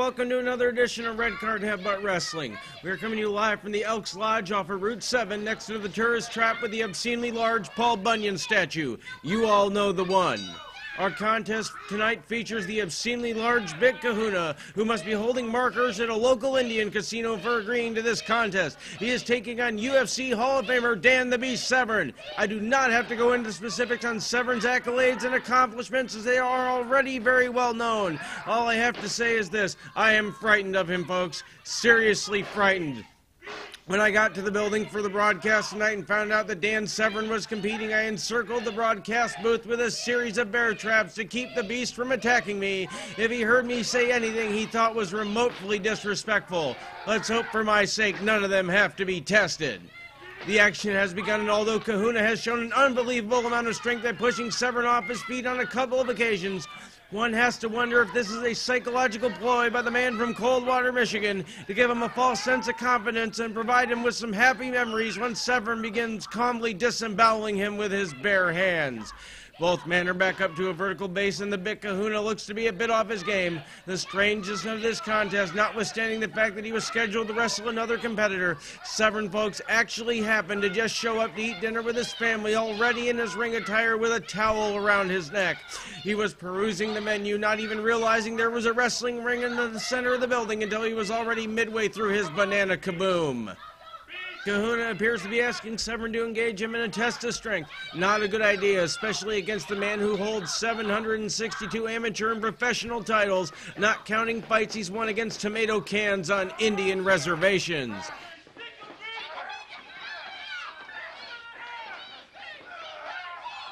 welcome to another edition of Red Card Headbutt Wrestling. We are coming to you live from the Elks Lodge off of Route 7 next to the tourist trap with the obscenely large Paul Bunyan statue. You all know the one. Our contest tonight features the obscenely large Big Kahuna, who must be holding markers at a local Indian casino for agreeing to this contest. He is taking on UFC Hall of Famer Dan The Beast Severn. I do not have to go into specifics on Severn's accolades and accomplishments, as they are already very well known. All I have to say is this: I am frightened of him, folks. Seriously frightened. When I got to the building for the broadcast tonight and found out that Dan Severn was competing, I encircled the broadcast booth with a series of bear traps to keep the beast from attacking me if he heard me say anything he thought was remotely disrespectful. Let's hope for my sake none of them have to be tested. The action has begun, and although Kahuna has shown an unbelievable amount of strength at pushing Severn off his feet on a couple of occasions, one has to wonder if this is a psychological ploy by the man from Coldwater, Michigan, to give him a false sense of confidence and provide him with some happy memories when Severn begins calmly disemboweling him with his bare hands. Both men are back up to a vertical base, and the Big Kahuna looks to be a bit off his game. The strangeness of this contest, notwithstanding the fact that he was scheduled to wrestle another competitor, Severn, folks, actually happened to just show up to eat dinner with his family, already in his ring attire with a towel around his neck. He was perusing the menu, not even realizing there was a wrestling ring in the center of the building until he was already midway through his banana kaboom. Kahuna appears to be asking Severn to engage him in a test of strength. Not a good idea, especially against the man who holds 762 amateur and professional titles, not counting fights he's won against tomato cans on Indian reservations.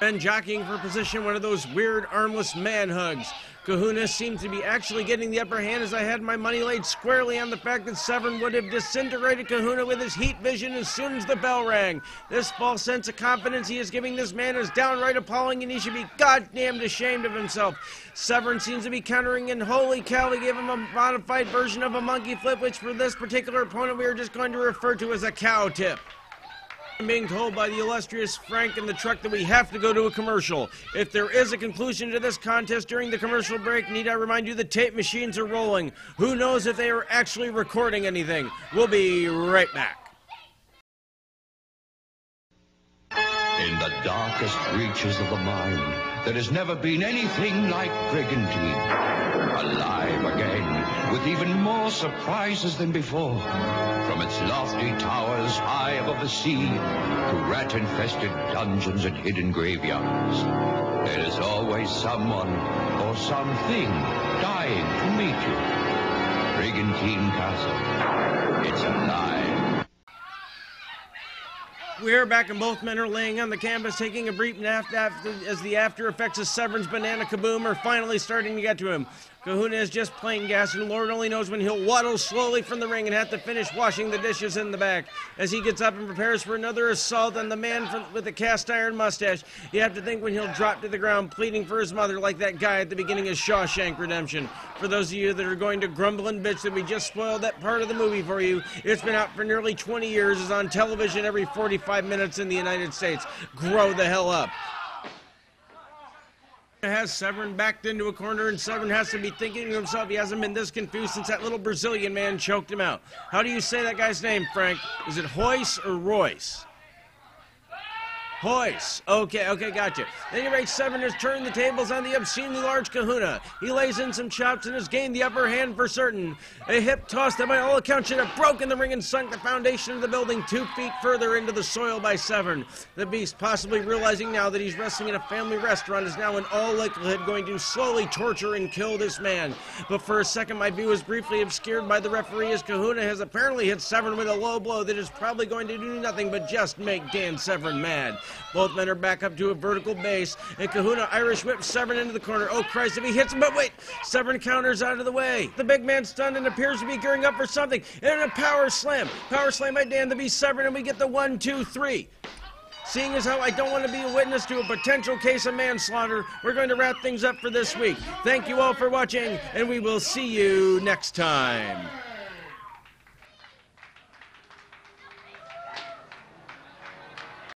And jockeying for position, one of those weird armless man hugs. Kahuna seemed to be actually getting the upper hand, as I had my money laid squarely on the fact that Severn would have disintegrated Kahuna with his heat vision as soon as the bell rang. This false sense of confidence he is giving this man is downright appalling, and he should be goddamned ashamed of himself. Severn seems to be countering, and holy cow, we gave him a modified version of a monkey flip, which for this particular opponent we are just going to refer to as a cow tip. I'm being told by the illustrious Frank in the truck that we have to go to a commercial. If there is a conclusion to this contest during the commercial break, need I remind you the tape machines are rolling. Who knows if they are actually recording anything? We'll be right back. In the darkest reaches of the mind, there has never been anything like Brigantine. Alive again, with even more surprises than before. From its lofty towers high above the sea to rat-infested dungeons and hidden graveyards, there is always someone or something dying to meet you. Brigantine Castle, it's alive. We're back, and both men are laying on the canvas, taking a brief nap as the after effects of Severn's banana kaboom are finally starting to get to him. Kahuna is just plain gas, and Lord only knows when he'll waddle slowly from the ring and have to finish washing the dishes in the back. As he gets up and prepares for another assault on the man with the cast iron mustache, you have to think when he'll drop to the ground pleading for his mother like that guy at the beginning of Shawshank Redemption. For those of you that are going to grumble and bitch that we just spoiled that part of the movie for you, it's been out for nearly 20 years, is on television every 45 minutes in the United States. Grow the hell up. Has Severn backed into a corner, and Severn has to be thinking to himself he hasn't been this confused since that little Brazilian man choked him out. How do you say that guy's name, Frank? Is it Royce or Royce? Royce. Okay, gotcha. At any rate, Severn has turned the tables on the obscenely large Kahuna. He lays in some chops and has gained the upper hand for certain. A hip toss that by all accounts should have broken the ring and sunk the foundation of the building 2 feet further into the soil by Severn. The Beast, possibly realizing now that he's wrestling in a family restaurant, is now in all likelihood going to slowly torture and kill this man. But for a second, my view is briefly obscured by the referee, as Kahuna has apparently hit Severn with a low blow that is probably going to do nothing but just make Dan Severn mad. Both men are back up to a vertical base, and Kahuna Irish whips Severn into the corner. Oh Christ, if he hits him, but wait! Severn counters out of the way. The big man's stunned and appears to be gearing up for something, and a power slam. Power slam by Dan The Beast Severn, and we get the 1, 2, 3. Seeing as how I don't want to be a witness to a potential case of manslaughter, we're going to wrap things up for this week. Thank you all for watching, and we will see you next time.